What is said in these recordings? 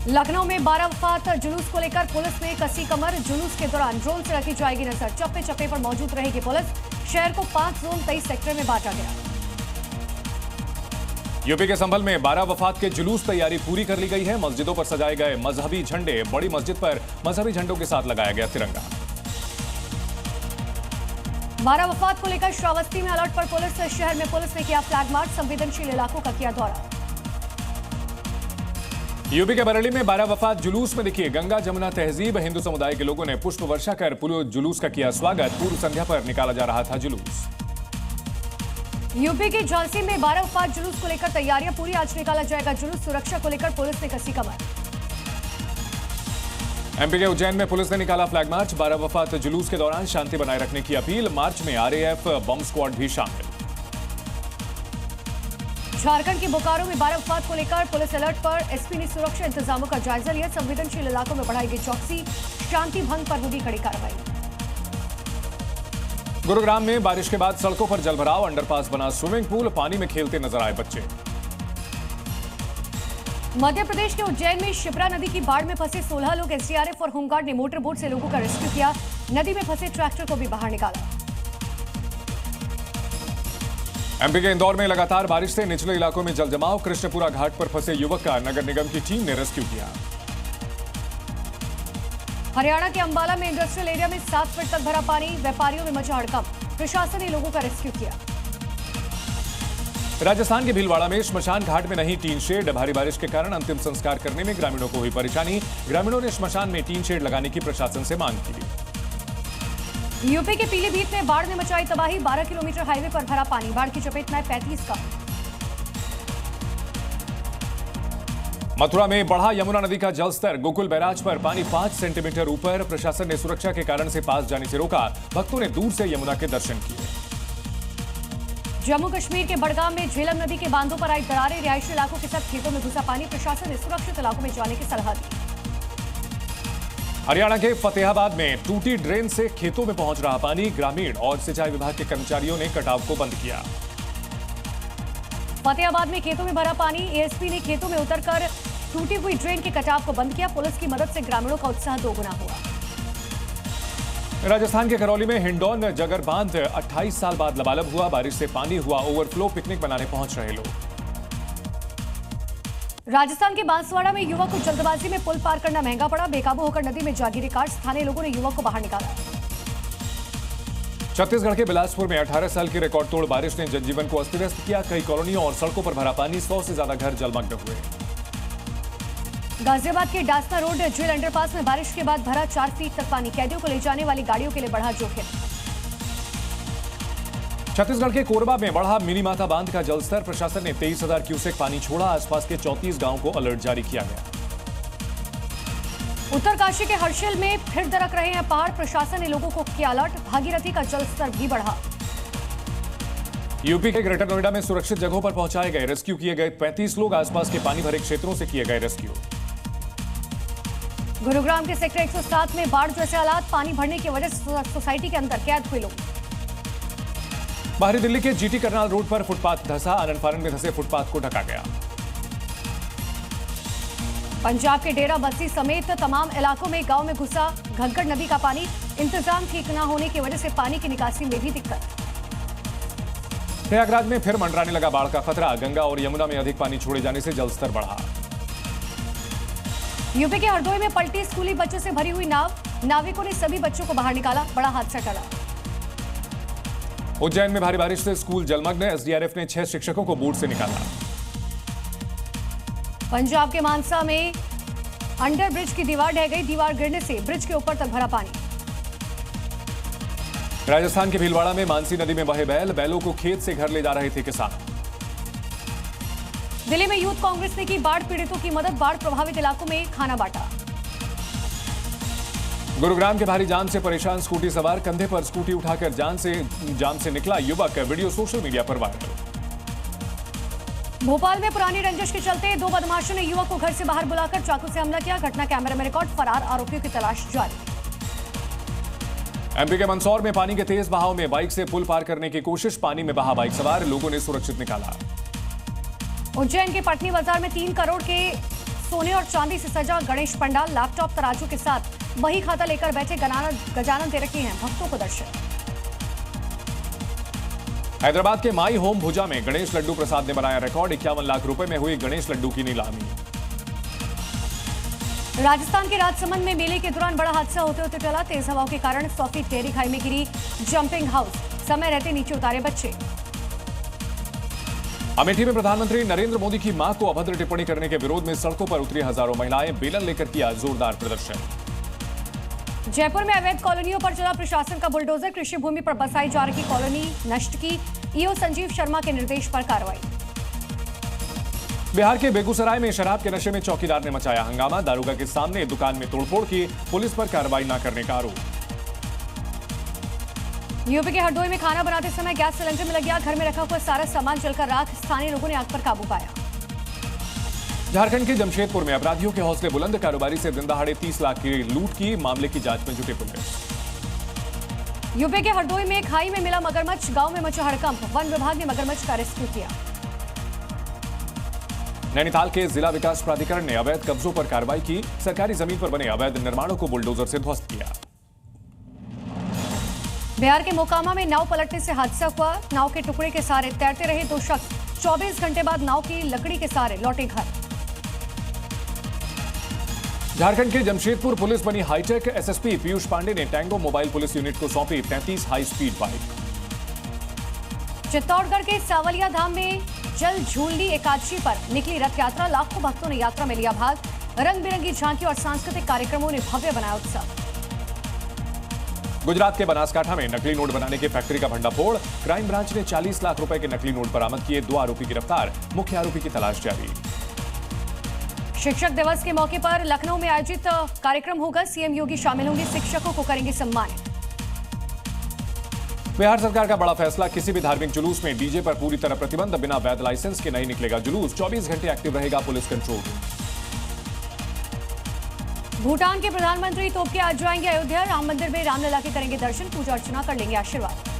लखनऊ में 12 वफात जुलूस को लेकर पुलिस ने कसी कमर। जुलूस के दौरान ड्रोन से रखी जाएगी नजर। चप्पे चप्पे पर मौजूद रहेगी पुलिस। शहर को 5 जोन 23 सेक्टर में बांटा गया। यूपी के संभल में 12 वफात के जुलूस तैयारी पूरी कर ली गई है। मस्जिदों पर सजाए गए मजहबी झंडे। बड़ी मस्जिद पर मजहबी झंडों के साथ लगाया गया तिरंगा। 12 वफात को लेकर श्रावस्ती में अलर्ट पर पुलिस। शहर में पुलिस ने किया फ्लैग मार्च। संवेदनशील इलाकों का किया दौरा। यूपी के बरेली में 12 वफात जुलूस में देखिए गंगा जमुना तहजीब। हिंदू समुदाय के लोगों ने पुष्प वर्षा कर पूरे जुलूस का किया स्वागत। पूर्व संध्या पर निकाला जा रहा था जुलूस। यूपी के झांसी में 12 वफात जुलूस को लेकर तैयारियां पूरी। आज निकाला जाएगा जुलूस। सुरक्षा को लेकर पुलिस ने कसी कमर। एमपी के उज्जैन में पुलिस ने निकाला फ्लैग मार्च। 12 वफात जुलूस के दौरान शांति बनाए रखने की अपील। मार्च में आरएएफ बम स्क्वाड भी शामिल। झारखंड के बोकारो में 12 वफात को लेकर पुलिस अलर्ट पर। एसपी ने सुरक्षा इंतजामों का जायजा लिया। संवेदनशील इलाकों में बढ़ाई गई चौकसी। शांति भंग पर होगी कड़ी कार्रवाई। गुरुग्राम में बारिश के बाद सड़कों पर जलभराव। अंडरपास बना स्विमिंग पूल। पानी में खेलते नजर आए बच्चे। मध्य प्रदेश के उज्जैन में शिप्रा नदी की बाढ़ में फंसे 16 लोग। एसडीआरएफ और होमगार्ड ने मोटर बोट से लोगों का रेस्क्यू किया। नदी में फंसे ट्रैक्टर को भी बाहर निकाला। एमपी के इंदौर में लगातार बारिश से निचले इलाकों में जलजमाव। कृष्णपुरा घाट पर फंसे युवक का नगर निगम की टीम ने रेस्क्यू किया। हरियाणा के अंबाला में इंडस्ट्रियल एरिया में 7 फीट तक भरा पानी। व्यापारियों में मचा हड़कंप। प्रशासन ने लोगों का रेस्क्यू किया। राजस्थान के भीलवाड़ा में श्मशान घाट में नहीं टीन शेड। भारी बारिश के कारण अंतिम संस्कार करने में ग्रामीणों को हुई परेशानी। ग्रामीणों ने श्मशान में टीन शेड लगाने की प्रशासन से मांग की। यूपी के पीलीभीत में बाढ़ ने मचाई तबाही। 12 किलोमीटर हाईवे पर भरा पानी। बाढ़ की चपेट में 35 का। मथुरा में बढ़ा यमुना नदी का जलस्तर। गोकुल बैराज पर पानी 5 सेंटीमीटर ऊपर। प्रशासन ने सुरक्षा के कारण से पास जाने से रोका। भक्तों ने दूर से यमुना के दर्शन किए। जम्मू कश्मीर के बड़गाम में झेलम नदी के बांधों पर आई दरारें। रिहायशी इलाकों के साथ खेतों में घुसा पानी। प्रशासन ने सुरक्षित इलाकों में जाने की सलाह दी। हरियाणा के फतेहाबाद में टूटी ड्रेन से खेतों में पहुंच रहा पानी। ग्रामीण और सिंचाई विभाग के कर्मचारियों ने कटाव को बंद किया। फतेहाबाद में खेतों में भरा पानी। एएसपी ने खेतों में उतरकर टूटी हुई ड्रेन के कटाव को बंद किया। पुलिस की मदद से ग्रामीणों का उत्साह दोगुना हुआ। राजस्थान के करौली में हिंडौन जगर बांध 28 साल बाद लबालब हुआ। बारिश से पानी हुआ ओवरफ्लो। पिकनिक मनाने पहुंच रहे लोग। राजस्थान के बांसवाड़ा में युवक को जल्दबाजी में पुल पार करना महंगा पड़ा। बेकाबू होकर नदी में जा गिरी कार। स्थानीय लोगों ने युवक को बाहर निकाला। छत्तीसगढ़ के बिलासपुर में 18 साल की रिकॉर्ड तोड़ बारिश ने जनजीवन को अस्त व्यस्त किया। कई कॉलोनियों और सड़कों पर भरा पानी। 100 से ज्यादा घर जलमग्न हुए। गाजियाबाद के डासना रोड जेल अंडरपास में बारिश के बाद भरा 4 फीट तक पानी। कैदियों को ले जाने वाली गाड़ियों के लिए बढ़ा जोखिम। छत्तीसगढ़ के कोरबा में बढ़ा मिनी माता बांध का जलस्तर। प्रशासन ने 23,000 क्यूसेक पानी छोड़ा। आसपास के 34 गांवों को अलर्ट जारी किया गया। उत्तरकाशी के हर्षिल में फिर दरक रहे हैं पहाड़। प्रशासन ने लोगों को किया अलर्ट। भागीरथी का जलस्तर भी बढ़ा। यूपी के ग्रेटर नोएडा में सुरक्षित जगहों पर पहुंचाए गए। रेस्क्यू किए गए 35 लोग। आसपास के पानी भरे क्षेत्रों से किए गए रेस्क्यू। गुरुग्राम के सेक्टर 107 में बाढ़ जैसे हालात। पानी भरने की वजह से सोसाइटी के अंदर कैद हुए लोग। बाहरी दिल्ली के जीटी करनाल रोड पर फुटपाथ धंसा। आनन फानन में धंसे फुटपाथ को ढका गया। पंजाब के डेरा बस्सी समेत तमाम इलाकों में गांव में घुसा घग्गर नदी का पानी। इंतजाम ठीक न होने की वजह से पानी की निकासी में भी दिक्कत। प्रयागराज में फिर मंडराने लगा बाढ़ का खतरा। गंगा और यमुना में अधिक पानी छोड़े जाने से जलस्तर बढ़ा। यूपी के हरदोई में पलटी स्कूली बच्चों से भरी हुई नाव। नाविकों ने सभी बच्चों को बाहर निकाला। बड़ा हादसा टला। उज्जैन में भारी बारिश से स्कूल जलमग्न। एसडीआरएफ ने 6 शिक्षकों को बोट से निकाला। पंजाब के मानसा में अंडर ब्रिज की दीवार ढह गई। दीवार गिरने से ब्रिज के ऊपर तक भरा पानी। राजस्थान के भीलवाड़ा में मानसी नदी में बहे बैल। बैलों को खेत से घर ले जा रहे थे किसान। दिल्ली में यूथ कांग्रेस ने की बाढ़ पीड़ितों की मदद। बाढ़ प्रभावित इलाकों में खाना बांटा। गुरुग्राम के भारी जाम से परेशान स्कूटी सवार। कंधे पर स्कूटी उठाकर जाम से निकला युवक। वीडियो सोशल मीडिया पर वायरल। भोपाल में पुरानी रंजिश के चलते 2 बदमाशों ने युवक को घर से बाहर बुलाकर चाकू से हमला किया। घटना कैमरे में रिकॉर्ड। फरार आरोपियों की तलाश जारी। एमपी के मंदसौर में पानी के तेज बहाव में बाइक से पुल पार करने की कोशिश। पानी में बहा बाइक सवार। लोगों ने सुरक्षित निकाला। उज्जैन के पटनी बाजार में 3 करोड़ के सोने और चांदी से सजा गणेश पंडाल, लैपटॉप तराजू के साथ बही खाता लेकर बैठे गजानन दे रखे हैं भक्तों को दर्शन। हैदराबाद के माई होम भुजा में गणेश लड्डू प्रसाद ने बनाया रिकॉर्ड। 51 लाख रुपए में हुई गणेश लड्डू की नीलामी। राजस्थान के राजसमंद में मेले के दौरान बड़ा हादसा होते होते टला। तेज हवाओं के कारण 100 फीट गहरी खाई में गिरी जंपिंग हाउस, समय रहते नीचे उतारे बच्चे। अमेठी में प्रधानमंत्री नरेंद्र मोदी की मां को अभद्र टिप्पणी करने के विरोध में सड़कों पर उतरी हजारों महिलाएं, बेलन लेकर किया जोरदार प्रदर्शन। जयपुर में अवैध कॉलोनियों पर चला प्रशासन का बुलडोजर, कृषि भूमि पर बसाई जा रही कॉलोनी नष्ट की, ईओ संजीव शर्मा के निर्देश पर कार्रवाई। बिहार के बेगूसराय में शराब के नशे में चौकीदार ने मचाया हंगामा, दारोगा के सामने दुकान में तोड़फोड़ की, पुलिस पर कार्रवाई न करने का आरोप। यूपी के हरदोई में खाना बनाते समय गैस सिलेंडर में लग गया, घर में रखा हुआ सारा सामान जलकर राख, स्थानीय लोगों ने आग पर काबू पाया। झारखंड के जमशेदपुर में अपराधियों के हौसले बुलंद, कारोबारी से दिन दहाड़े 30 लाख की लूट की, मामले की जांच में जुटी पुलिस। यूपी के हरदोई में खाई में मिला मगरमच्छ, गांव में मचा हड़कंप, वन विभाग ने मगरमच्छ का रेस्क्यू किया। नैनीताल के जिला विकास प्राधिकरण ने अवैध कब्जों पर कार्रवाई की, सरकारी जमीन पर बने अवैध निर्माणों को बुलडोजर से ध्वस्त किया। बिहार के मोकामा में नाव पलटने से हादसा हुआ, नाव के टुकड़े के सहारे तैरते रहे 2 शख्स, 24 घंटे बाद नाव की लकड़ी के सहारे लौटे घर। झारखंड के जमशेदपुर पुलिस बनी हाईटेक, एसएसपी पीयूष पांडे ने टैंगो मोबाइल पुलिस यूनिट को सौंपी 33 हाई स्पीड बाइक। चित्तौड़गढ़ के सावलिया धाम में जल झूलनी एकादशी पर निकली रथ यात्रा, लाखों भक्तों ने यात्रा में लिया भाग, रंग बिरंगी झांकी और सांस्कृतिक कार्यक्रमों ने भव्य बनाया उत्सव। गुजरात के बनासकांठा में नकली नोट बनाने की फैक्ट्री का भंडाफोड़, क्राइम ब्रांच ने 40 लाख रुपए के नकली नोट बरामद किए, 2 आरोपी गिरफ्तार, मुख्य आरोपी की तलाश जारी। शिक्षक दिवस के मौके पर लखनऊ में आयोजित कार्यक्रम होगा, सीएम योगी शामिल होंगे, शिक्षकों को करेंगे सम्मानित। बिहार सरकार का बड़ा फैसला, किसी भी धार्मिक जुलूस में डीजे पर पूरी तरह प्रतिबंध, बिना वैध लाइसेंस के नहीं निकलेगा जुलूस, 24 घंटे एक्टिव रहेगा पुलिस कंट्रोल। भूटान के प्रधानमंत्री तोपके आज जाएंगे अयोध्या, राम मंदिर में रामलला के करेंगे दर्शन, पूजा अर्चना कर लेंगे आशीर्वाद।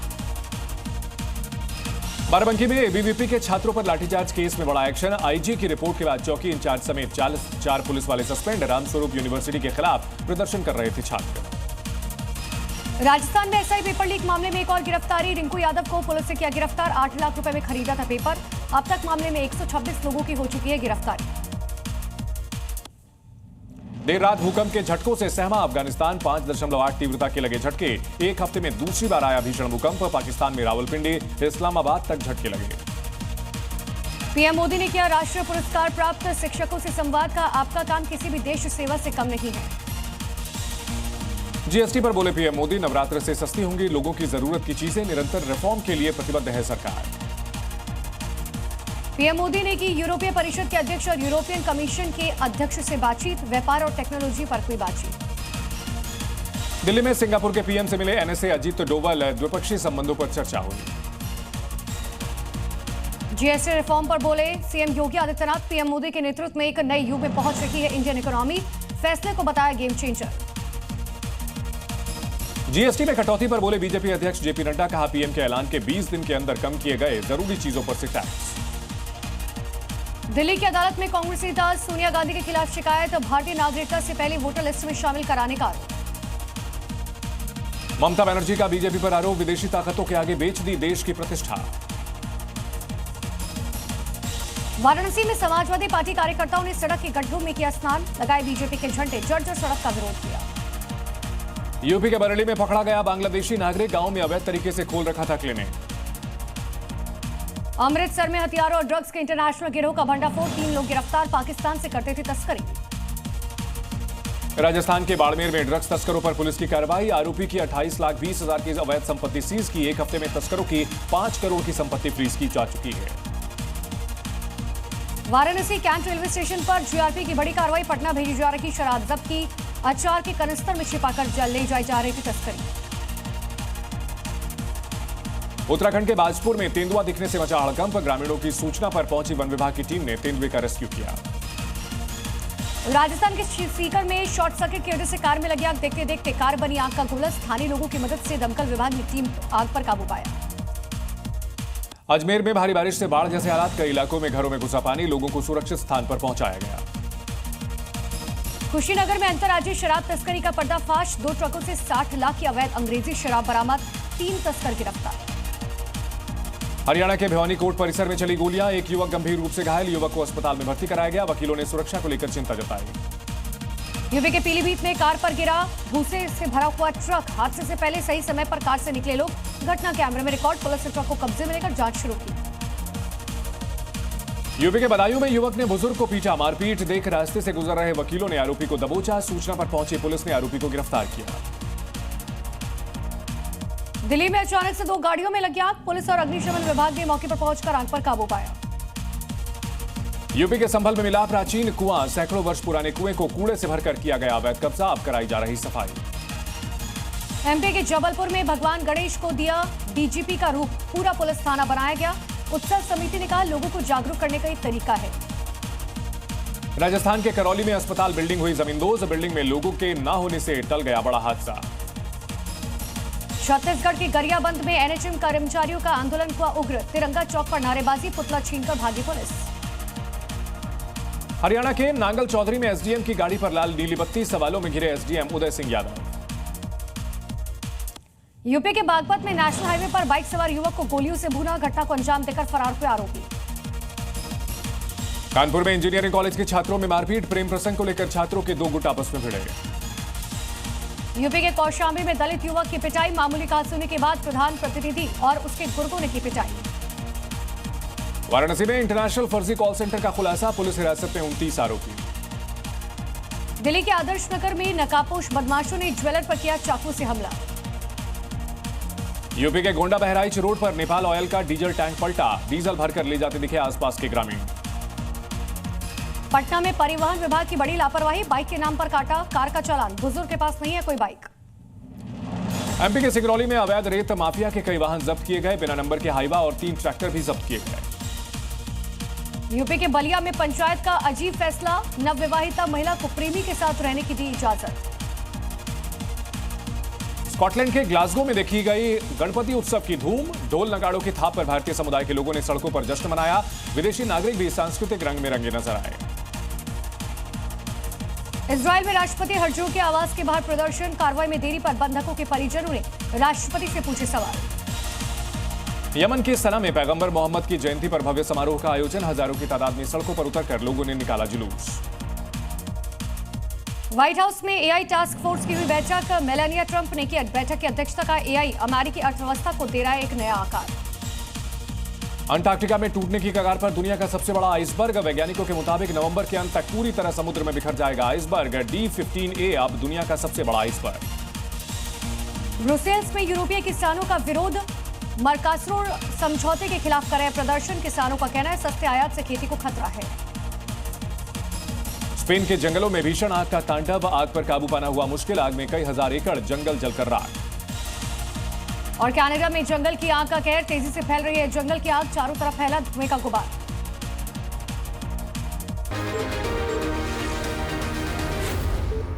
बाराबंकी में एबीवीपी के छात्रों पर लाठीचार्ज केस में बड़ा एक्शन, आईजी की रिपोर्ट के बाद चौकी इंचार्ज समेत 4 पुलिस वाले सस्पेंड, रामस्वरूप यूनिवर्सिटी के खिलाफ प्रदर्शन कर रहे थे छात्र। राजस्थान में एसआई पेपर लीक मामले में एक और गिरफ्तारी, रिंकू यादव को पुलिस ने किया गिरफ्तार, 8 लाख रुपए में खरीदा था पेपर, अब तक मामले में 126 लोगों की हो चुकी है गिरफ्तारी। देर रात भूकंप के झटकों से सहमा अफगानिस्तान, 5.8 तीव्रता के लगे झटके, एक हफ्ते में दूसरी बार आया भीषण भूकंप, पाकिस्तान में रावलपिंडी, इस्लामाबाद तक झटके लगे। पीएम मोदी ने किया राष्ट्रीय पुरस्कार प्राप्त, शिक्षकों से संवाद का, आपका काम किसी भी देश सेवा से कम नहीं है। जीएसटी पर बोले पीएम मोदी, नवरात्र से सस्ती होंगी लोगों की जरूरत की चीजें, निरंतर रिफॉर्म के लिए प्रतिबद्ध है सरकार। पीएम मोदी ने की यूरोपीय परिषद के अध्यक्ष और यूरोपियन कमीशन के अध्यक्ष से बातचीत, व्यापार और टेक्नोलॉजी पर हुई बातचीत। दिल्ली में सिंगापुर के पीएम से मिले एनएसए अजीत डोभाल, द्विपक्षीय संबंधों पर चर्चा हुई। जीएसटी रिफॉर्म पर बोले सीएम योगी आदित्यनाथ, पीएम मोदी के नेतृत्व में एक नए युग में पहुंच रही है इंडियन इकोनॉमी, फैसले को बताया गेम चेंजर। जीएसटी में कटौती पर बोले बीजेपी अध्यक्ष जेपी नड्डा, कहा पीएम के ऐलान के 20 दिन के अंदर कम किए गए जरूरी चीजों पर से टैक्स। दिल्ली की अदालत में कांग्रेस नेता सोनिया गांधी के खिलाफ शिकायत, भारतीय नागरिकता से पहले वोटर लिस्ट में शामिल कराने का आरोप। ममता बनर्जी का बीजेपी पर आरोप, विदेशी ताकतों के आगे बेच दी देश की प्रतिष्ठा। वाराणसी में समाजवादी पार्टी कार्यकर्ताओं ने सड़क के गड्ढों में किया स्नान, लगाए बीजेपी के झंडे, जर्जर सड़क का विरोध किया। यूपी के बरेली में पकड़ा गया बांग्लादेशी नागरिक, गांव में अवैध तरीके से खोल रखा था क्लिनिक। अमृतसर में हथियारों और ड्रग्स के इंटरनेशनल गिरोह का भंडाफोड़, 3 लोग गिरफ्तार, पाकिस्तान से करते थे तस्करी। राजस्थान के बाड़मेर में ड्रग्स तस्करों पर पुलिस की कार्रवाई, आरोपी की 28,20,000 की अवैध संपत्ति सीज की, एक हफ्ते में तस्करों की 5 करोड़ की संपत्ति फ्रीज की जा चुकी है। वाराणसी कैंट रेलवे स्टेशन पर जीआरपी की बड़ी कार्रवाई, पटना भेजी जा रही शराब जब्त की, अचार के कनिस्तर में छिपाकर ले जाई जा रही थी तस्करी। उत्तराखंड के बाजपुर में तेंदुआ दिखने से मचा हड़कंप, ग्रामीणों की सूचना पर पहुंची वन विभाग की टीम ने तेंदुए का रेस्क्यू किया। राजस्थान के सीकर में शॉर्ट सर्किट की वजह से कार में लगी आग, देखते देखते कार बनी आग का गोला, स्थानीय लोगों की मदद से दमकल विभाग की टीम आग पर काबू पाया। अजमेर में भारी बारिश से बाढ़ जैसे हालात, कई इलाकों में घरों में घुसा पानी, लोगों को सुरक्षित स्थान पर पहुंचाया गया। कुशीनगर में अंतर्राज्यीय शराब तस्करी का पर्दाफाश। 2 ट्रकों से 60 लाख की अवैध अंग्रेजी शराब बरामद। 3 तस्कर गिरफ्तार। हरियाणा के भिवानी कोर्ट परिसर में चली गोलियां। एक युवक गंभीर रूप से घायल। युवक को अस्पताल में भर्ती कराया गया। वकीलों ने सुरक्षा को लेकर चिंता जताई। यूपी के पीलीभीत में कार पर गिरा भूसे से भरा हुआ ट्रक। हादसे से पहले सही समय पर कार से निकले लोग। घटना कैमरे में रिकॉर्ड। पुलिस ने ट्रक को कब्जे में लेकर जांच शुरू की। यूपी के बदायूं में युवक ने बुजुर्ग को पीटा। मारपीट देख रास्ते से गुजर रहे वकीलों ने आरोपी को दबोचा। सूचना पर पहुंची पुलिस ने आरोपी को गिरफ्तार किया। दिल्ली में अचानक से 2 गाड़ियों में लगी आग। पुलिस और अग्निशमन विभाग ने मौके पर पहुंचकर आग पर काबू पाया। यूपी के संभल में मिला प्राचीन कुआं। सैकड़ों वर्ष पुराने कुएं को कूड़े से भरकर किया गया अवैध कब्जा। अब कराई जा रही सफाई। एमपी के जबलपुर में भगवान गणेश को दिया डीजीपी का रूप। पूरा पुलिस थाना बनाया गया। उत्सव समिति ने कहा लोगों को जागरूक करने का एक तरीका है। राजस्थान के करौली में अस्पताल बिल्डिंग हुई जमींदोज। बिल्डिंग में लोगों के न होने से टल गया बड़ा हादसा। छत्तीसगढ़ के गरियाबंद में एनएचएम कर्मचारियों का आंदोलन हुआ उग्र। तिरंगा चौक पर नारेबाजी। पुतला छीनकर भागी पुलिस। हरियाणा के नांगल चौधरी में एसडीएम की गाड़ी पर लाल नीली बत्ती। सवालों में घिरे एसडीएम उदय सिंह यादव। यूपी के बागपत में नेशनल हाईवे पर बाइक सवार युवक को गोलियों से भूना। घटना को अंजाम देकर फरार हुए आरोपी। कानपुर में इंजीनियरिंग कॉलेज के छात्रों में मारपीट। प्रेम प्रसंग को लेकर छात्रों के 2 गुट आपस में भिड़े। यूपी के कौशाम्बी में दलित युवक की पिटाई। मामूली कहा सुनने के बाद प्रधान प्रतिनिधि और उसके गुर्गों ने की पिटाई। वाराणसी में इंटरनेशनल फर्जी कॉल सेंटर का खुलासा। पुलिस हिरासत में 29 आरोपी। दिल्ली के आदर्श नगर में नकाबपोश बदमाशों ने ज्वेलर पर किया चाकू से हमला। यूपी के गोंडा बहराइच रोड पर नेपाल ऑयल का डीजल टैंक पलटा। डीजल भरकर ले जाते दिखे आसपास के ग्रामीण। पटना में परिवहन विभाग की बड़ी लापरवाही। बाइक के नाम पर काटा कार का चालान। बुजुर्ग के पास नहीं है कोई बाइक। एमपी के सिंगरौली में अवैध रेत माफिया के कई वाहन जब्त किए गए। बिना नंबर के हाईवा और 3 ट्रैक्टर भी जब्त किए गए। यूपी के बलिया में पंचायत का अजीब फैसला। नवविवाहिता महिला को प्रेमी के साथ रहने की दी इजाजत। स्कॉटलैंड के ग्लासगो में देखी गई गणपति उत्सव की धूम। ढोल नगाड़ों की थाप पर भारतीय समुदाय के लोगों ने सड़कों पर जश्न मनाया। विदेशी नागरिक भी सांस्कृतिक रंग में रंगे नजर आए। इजरायल में राष्ट्रपति हर्जोग के आवास के बाहर प्रदर्शन। कार्रवाई में देरी पर बंधकों के परिजनों ने राष्ट्रपति से पूछे सवाल। यमन के सना में पैगंबर मोहम्मद की जयंती पर भव्य समारोह का आयोजन। हजारों की तादाद में सड़कों पर उतरकर लोगों ने निकाला जुलूस। व्हाइट हाउस में एआई टास्क फोर्स की हुई बैठक। मेलानिया ट्रंप ने की बैठक की अध्यक्षता का। एआई अमेरिकी अर्थव्यवस्था को दे रहा है एक नया आकार। अंटार्कटिका में टूटने की कगार पर दुनिया का सबसे बड़ा आइसबर्ग। वैज्ञानिकों के मुताबिक नवंबर के अंत तक पूरी तरह समुद्र में बिखर जाएगा आइसबर्ग। D15A अब दुनिया का सबसे बड़ा आइसबर्ग। ब्रुसेल्स में यूरोपीय किसानों का विरोध। मर्कासुर समझौते के खिलाफ कर रहे प्रदर्शन। किसानों का कहना है सस्ते आयात से खेती को खतरा है। स्पेन के जंगलों में भीषण आग का तांडव। आग पर काबू पाना हुआ मुश्किल। आग में कई हजार एकड़ जंगल जलकर राख। और कनाडा में जंगल की आग का कहर। तेजी से फैल रही है जंगल की आग। चारों तरफ फैला धुएं का गुबार।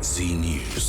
Zee News.